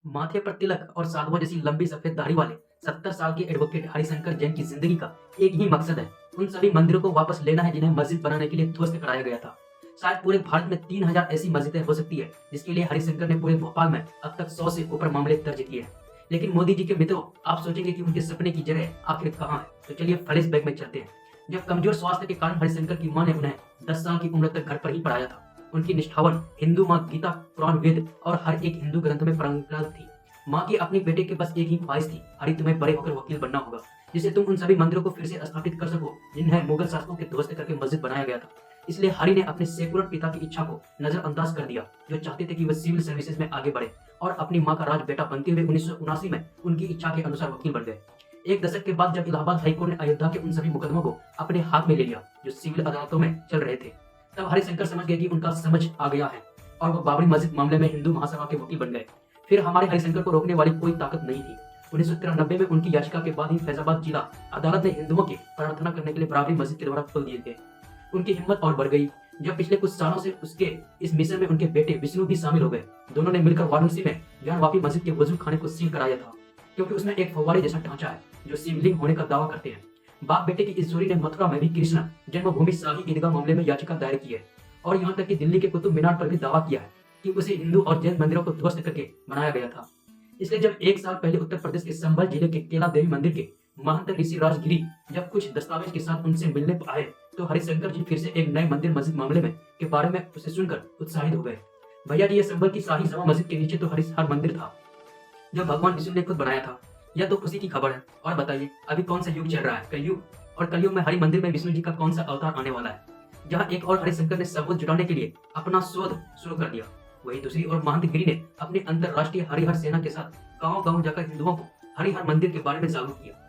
माथे पर तिलक और साधुओं जैसी लंबी सफेद दाढ़ी वाले 70 साल के एडवोकेट हरिशंकर जैन की जिंदगी का एक ही मकसद है। उन सभी मंदिरों को वापस लेना है जिन्हें मस्जिद बनाने के लिए ध्वस्त कराया गया था। शायद पूरे भारत में 3000 ऐसी मस्जिदें हो सकती है जिसके लिए हरिशंकर ने पूरे भोपाल में अब तक 100 से ऊपर मामले दर्ज किए हैं। लेकिन मोदी जी के मित्रों, आप सोचेंगे कि उनके सपने की जगह आखिर कहाँ है? तो चलिए फ्लैशबैक में चलते हैं। जब कमजोर स्वास्थ्य के कारण हरिशंकर की मां ने उन्हें 10 साल की उम्र तक घर पर ही पढ़ाया था। उनकी निष्ठावन हिंदू मां गीता, पुराण, वेद और हर एक हिंदू ग्रंथ में परंपरागत थी। माँ की अपनी बेटे के बस एक ही ख्वाहिश थी, हरी तुम्हें बड़े होकर वकील बनना होगा, जिससे तुम उन सभी मंदिरों को फिर से स्थापित कर सको जिन्हें मुगल शासकों के ध्वस्त करके मस्जिद बनाया गया था। इसलिए हरि ने अपने सेकुलर पिता की इच्छा को नजरअंदाज कर दिया, जो चाहते थे कि वह सिविल सर्विसेज में आगे बढ़े, और अपनी माँ का राज बेटा बनते हुए 1979 में उनकी इच्छा के अनुसार वकील बन गए। एक दशक के बाद जब इलाहाबाद हाईकोर्ट ने अयोध्या के उन सभी मुकदमों को अपने हाथ में ले लिया जो सिविल अदालतों में चल रहे थे, तब हरिशंकर समझ गए कि उनका समझ आ गया है, और वो बाबरी मस्जिद मामले में हिंदू महासभा के वकील बन गए। फिर हमारे हरिशंकर को रोकने वाली कोई ताकत नहीं थी। 1993 में उनकी याचिका के बाद ही फैजाबाद जिला अदालत ने हिंदुओं की प्रार्थना करने के लिए बाबरी मस्जिद के द्वारा खोल दिए थे। उनकी हिम्मत और बढ़ गई जब पिछले कुछ सालों से उसके इस मिशन में उनके बेटे विष्णु भी शामिल हो गए। दोनों ने मिलकर वाराणसी में ज्ञान वापी मस्जिद के वजू खाने को सील कराया था, क्योंकि उसमें एक फव्वारे जैसा ढांचा है जो शिवलिंग होने का दावा करते हैं। बाप बेटे की इस जोड़ी ने मथुरा में भी कृष्ण जन्मभूमि शाही ईदगाह मामले में याचिका दायर की है, और यहाँ तक कि दिल्ली के कुतुब मीनार पर भी दावा किया है कि उसे हिंदू और जैन मंदिरों को ध्वस्त करके बनाया गया था। इसलिए जब एक साल पहले उत्तर प्रदेश के संभल जिले के केला देवी मंदिर के महंत ऋषि राजगिरी जब कुछ दस्तावेज के साथ उनसे मिलने आए, तो हरिशंकर जी फिर से एक नए मंदिर मस्जिद मामले में के बारे में उसे सुनकर उत्साहित हो गए। भैया जी, ये संभल की शाही जमा मस्जिद के नीचे तो हरिशंकर मंदिर था जो भगवान विष्णु ने खुद बनाया था। यह तो खुशी की खबर है। और बताइए, अभी कौन सा युग चल रहा है? कलयुग। और कलयुग में हरि मंदिर में विष्णु जी का कौन सा अवतार आने वाला है, जहाँ एक और हरिशंकर ने सबूत जुटाने के लिए अपना शोध शुरू कर दिया। वही दूसरी ओर महंत गिरी ने अपनी अंतरराष्ट्रीय हरिहर सेना के साथ गांव-गांव जाकर हिंदुओं को हरिहर मंदिर के बारे में जागरूक किया।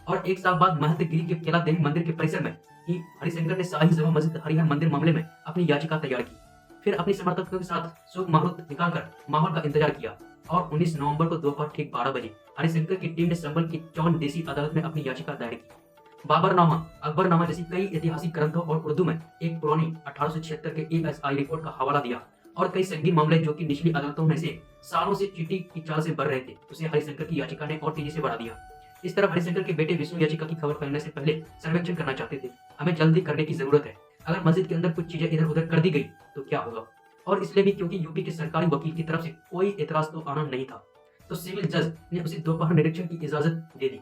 और एक साल बाद महंत गिरी के केला देवी मंदिर के परिसर में ही हरिशंकर ने शाही जमा मस्जिद हरिहर मंदिर मामले में अपनी याचिका तैयार की। फिर अपने समर्थकों के साथ शुभ मुहूर्त निकालकर माहौल का इंतजार किया, और 19 नवंबर को दोपहर ठीक 12 बजे हरिशंकर की टीम ने संभल की चौन देसी अदालत में अपनी याचिका दायर की। बाबरनामा, अकबरनामा जैसी कई ऐतिहासिक ग्रंथों और उर्दू में एक पुरानी 1876 के ASI रिपोर्ट का हवाला दिया, और कई संगीन मामले जो कि निचली अदालतों में से सालों से चींटी की चाल से बढ़ रहे थे, उसे हरिशंकर की याचिका ने और तेजी से बढ़ा दिया। इस तरह हरिशंकर के बेटे विष्णु याचिका की खबर फैलने से पहले सर्वेक्षण करना चाहते थे। हमें जल्दी करने की जरूरत है, अगर मस्जिद के अंदर कुछ चीजें इधर उधर कर दी गई तो क्या होगा? और इसलिए भी क्योंकि यूपी के सरकारी वकील की तरफ से कोई एतराज तो आना नहीं था, तो सिविल जज ने उसे दोपहर निरीक्षण की इजाजत दे दी,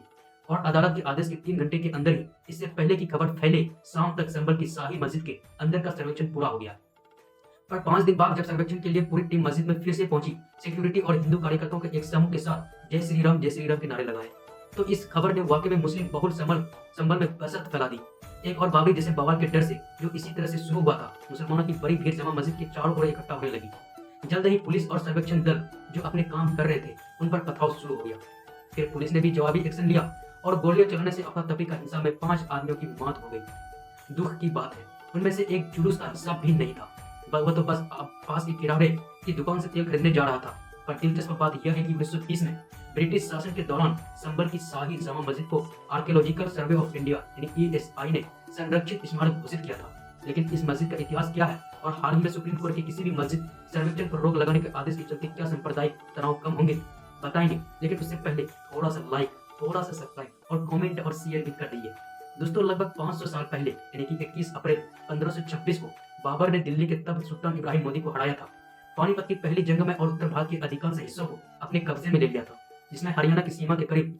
और अदालत के आदेश के 3 घंटे के अंदर ही इससे पहले की खबर फैले शाम तक संभल की शाही मस्जिद के अंदर का सर्वेक्षण पूरा हो गया। पर 5 दिन बाद जब सर्वेक्षण के लिए पूरी टीम मस्जिद में फिर से पहुंची, सिक्योरिटी और हिंदू कार्यकर्ताओं के एक समूह के साथ जय श्री राम के नारे लगाए, तो इस खबर ने वाकई में मुस्लिम बहुल संभल में दहशत फैला दी। एक और बाबरी जैसे बवाल के डर से जो इसी तरह से शुरू हुआ था, मुसलमानों की बड़ी भीड़ जमा मस्जिद के चारों ओर इकट्ठा होने लगी। जल्द ही पुलिस और सर्वेक्षण दल जो अपने काम कर रहे थे उन पर पथराव शुरू हो गया। फिर पुलिस ने भी जवाबी एक्शन लिया, और गोलियां चलने से अफरा तफरी का हिस्सा में 5 आदमियों की मौत हो गई। दुख की बात है, उनमें से एक जुलूस का हिस्सा भी नहीं था, वह तो बस पास के किराने की दुकान से तेल खरीदने जा रहा था। पर दिलचस्प बात यह है कि 1930 में ब्रिटिश शासन के दौरान संभल की शाही जमा मस्जिद को आर्कियोलॉजिकल सर्वे ऑफ इंडिया यानी ASI ने संरक्षित स्मारक घोषित किया था। लेकिन इस मस्जिद का इतिहास क्या है, और हाल ही में सुप्रीम कोर्ट के किसी भी मस्जिद सर्वेक्षण पर रोक लगाने के आदेश के चलते क्या सांप्रदायिक तनाव कम होंगे, बताएंगे। लेकिन उससे पहले थोड़ा सा लाइक, थोड़ा सा सब्सक्राइब और कमेंट और शेयर भी कर दीजिए। दोस्तों, लगभग 500 साल पहले यानी कि 21 अप्रैल 1526 को बाबर ने दिल्ली के तख्त सुल्तान इब्राहिम लोदी को हराया था। पानीपत की पहली जंग में और उत्तर भारत के अधिकांश हिस्सों को अपने कब्जे में ले लिया था, जिसमें हरियाणा की सीमा के करीब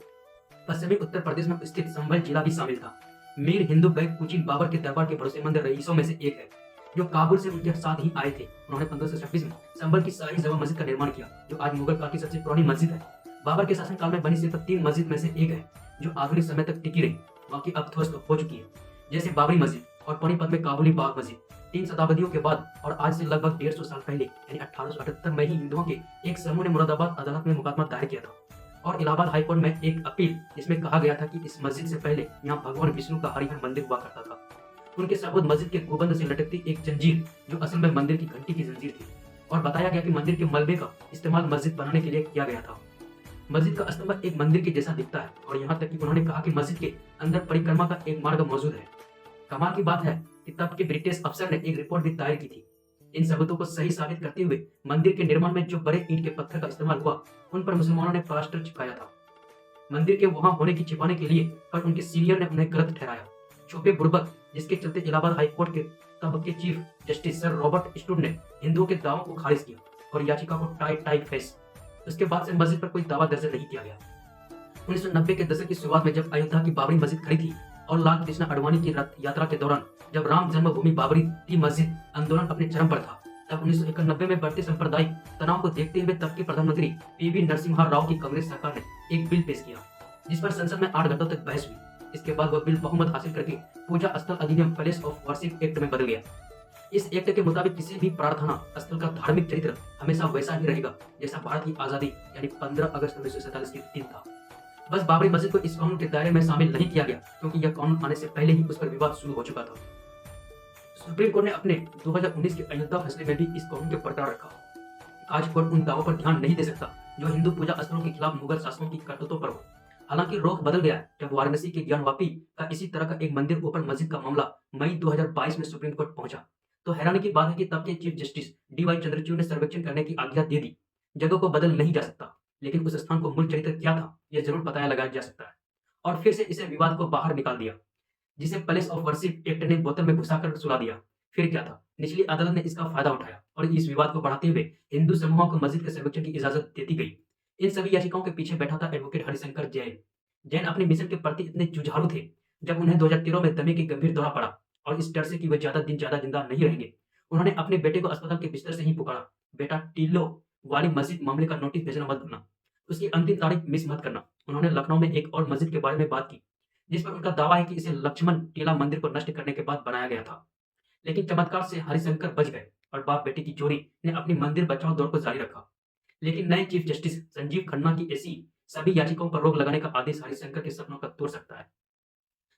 पश्चिमी उत्तर प्रदेश में स्थित संभल जिला भी शामिल था। मीर हिंदू बैग कुचिन बाबर के दरबार के भरोसेमंद रईसों में से एक है, जो काबुल से उनके साथ ही आए थे। उन्होंने 1526 में संभल की शाही जमा मस्जिद का निर्माण किया, जो आज मुगल काल की सबसे पुरानी मस्जिद है। बाबर के शासनकाल में बनी सिर्फ 3 मस्जिद में से एक है जो आधुनिक समय तक टिकी रही, बाकी अब ध्वस्त हो चुकी है, जैसे बाबरी मस्जिद और पानीपत में काबुली बाग मस्जिद। 3 शताब्दियों के बाद और आज से लगभग 150 साल पहले यानी 1878 में ही हिंदुओं के एक समूह ने मुरादाबाद अदालत में मुकदमा दायर किया था, और इलाहाबाद हाईकोर्ट में एक अपील जिसमें कहा गया था कि इस मस्जिद से पहले यहाँ भगवान विष्णु का हरिहर मंदिर हुआ करता था। उनके सबूत मस्जिद के गुंबद से लटकती एक जंजीर जो असल में मंदिर की घंटी की जंजीर थी, और बताया गया कि मंदिर के मलबे का इस्तेमाल मस्जिद बनाने के लिए किया गया था। मस्जिद का स्तंभ एक मंदिर के जैसा दिखता है, और यहाँ तक कि उन्होंने कहा कि मस्जिद के अंदर परिक्रमा का एक मार्ग मौजूद है। कमाल की बात है कि तब के ब्रिटिश अफसर ने एक रिपोर्ट भी दायर की थी इन सबूतों को सही साबित करते हुए मंदिर के निर्माण में जो बड़े ईंट के पत्थर का इस्तेमाल हुआ, उन पर मुसलमानों ने प्लास्टर चिपकाया था मंदिर के वहां होने की छिपाने के लिए, पर उनके सीनियर ने उन्हें गलत ठहराया। छुपे बुड़बक, जिसके चलते इलाहाबाद हाई कोर्ट के तब के chief justice sir Robert stood ने हिंदुओं के दावों को खारिज किया और याचिका को टाइट फेस। उसके बाद से मस्जिद पर कोई दावा दर्ज नहीं किया गया। 1990 के दशक की शुरुआत में जब अयोध्या की बाबरी मस्जिद खड़ी थी और लाल कृष्ण आडवाणी की रथ यात्रा के दौरान जब राम जन्मभूमि बाबरी की मस्जिद आंदोलन अपने चरम पर था, तब 1991 में बढ़ते सांप्रदायिक तनाव को देखते हुए तब के प्रधानमंत्री पीवी नरसिम्हा राव की कांग्रेस सरकार ने एक बिल पेश किया, जिस पर संसद में 8 घंटों तक बहस हुई। इसके बाद वह बिल बहुमत हासिल करके पूजा स्थल अधिनियम प्लेस ऑफ वर्शिप एक्ट में बदल गया। इस एक्ट के मुताबिक किसी भी प्रार्थना स्थल का धार्मिक चरित्र हमेशा वैसा ही रहेगा जैसा भारत की आजादी यानी 15 अगस्त 1947 के दिन था। बस बाबरी मस्जिद को इस कानून के दायरे में शामिल नहीं किया गया क्योंकि यह कानून आने से पहले ही उस पर विवाद शुरू हो चुका था। सुप्रीम कोर्ट ने अपने 2019 के अयोध्या फैसले में भी इस कानून के बरकरार रखा। आज कोर्ट उन दावों पर ध्यान नहीं दे सकता जो हिंदू पूजा स्थलों के खिलाफ मुगल शासकों की करतूतों पर हो। हालांकि रुख बदल गया है जब वाराणसी के ज्ञानवापी का इसी तरह का एक मंदिर ऊपर मस्जिद का मामला मई 2022 में सुप्रीम कोर्ट पहुंचा। तो हैरानी की बात है कि तब के चीफ जस्टिस डी.वाई. चंद्रचूड़ ने सर्वेक्षण करने की आज्ञा दे दी। जगह को बदल नहीं जा सकता, लेकिन उस स्थान को मूल चरित्र क्या था यह जरूर पता लगाया जा सकता है। और फिर से इसे विवाद को बाहर निकाल दिया, जिसे प्लेस ऑफ वर्शिप एक्ट ने बोतल में घुसाकर सुला दिया। फिर क्या था, निचली अदालत ने इसका फायदा उठाया और इस विवाद को बढ़ाते हुए हिंदू समूहों को मस्जिद के सर्वेक्षण की इजाजत देती गई। इन सभी याचिकाओं के पीछे बैठा था एडवोकेट हरिशंकर जैन। जैन अपने मिशन के प्रति इतने जुझारू थे, जब उन्हें 2013 में दमे की गंभीर दौरा पड़ा और इस डर से कि वे ज्यादा जिंदा नहीं रहेंगे, उन्होंने अपने बेटे को अस्पताल के बिस्तर से ही पुकारा, बेटा टीलो वाली मस्जिद मामले का नोटिस भेजना मत भूलना, उसकी अंतिम तारीख मिस मत करना। उन्होंने लखनऊ में एक और मस्जिद के बारे में बात की, जिस पर उनका दावा है कि इसे लक्ष्मण टीला मंदिर को नष्ट करने के बाद बनाया गया था। लेकिन चमत्कार से हरिशंकर बच गए और बाप बेटे की जोड़ी ने अपनी मंदिर बचाओ दौड़ को जारी रखा। लेकिन नए चीफ जस्टिस संजीव खन्ना की ऐसी सभी याचिकाओं पर रोक लगाने का आदेश हरिशंकर के सपनों का तोड़ सकता है।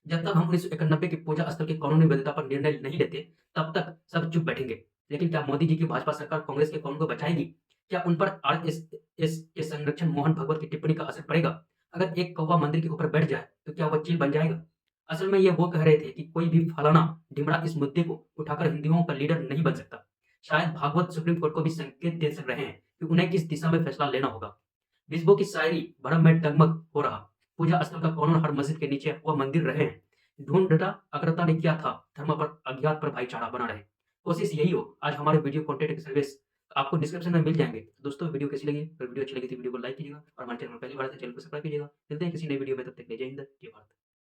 जब तक हम 1991 के पूजा स्थल की कानूनी वैधता पर निर्णय नहीं लेते, तब तक सब चुप बैठेंगे। लेकिन क्या मोदी जी की भाजपा सरकार कांग्रेस के कानून को बचाएगी? क्या उन पर आरएसएस के संरक्षण मोहन भगवत की टिप्पणी का असर पड़ेगा? अगर एक कौवा मंदिर के ऊपर बैठ जाए तो क्या वह चील बन जाएगा? असल में ये वो कह रहे थे कि कोई भी फलाना ढिमड़ा इस मुद्दे को उठाकर हिंदुओं का लीडर नहीं बन सकता। शायद भागवत सुप्रीम कोर्ट को भी संकेत दे सक रहे हैं कि उन्हें किस दिशा में फैसला लेना होगा। बिस्बो की शायरी भरम में डगमग हो रहा, पूजा स्थल का कानून हर मस्जिद के नीचे वह मंदिर रहे हैं, ढूंढता अग्रता ने किया था, धर्म पर अज्ञात पर भाईचारा बना रहे। कोशिश यही हो। आज हमारे वीडियो कंटेंट के सर्विस आपको डिस्क्रिप्शन में मिल जाएंगे। तो दोस्तों वीडियो कैसी लगी? अगर वीडियो अच्छी लगी तो वीडियो को लाइक कीजिएगा और हमारे चैनल में पहली बार है तो चैनल को सब्सक्राइब कीजिएगा। मिलते हैं किसी नई वीडियो में, तब तक के लिए जय हिंद जय भारत।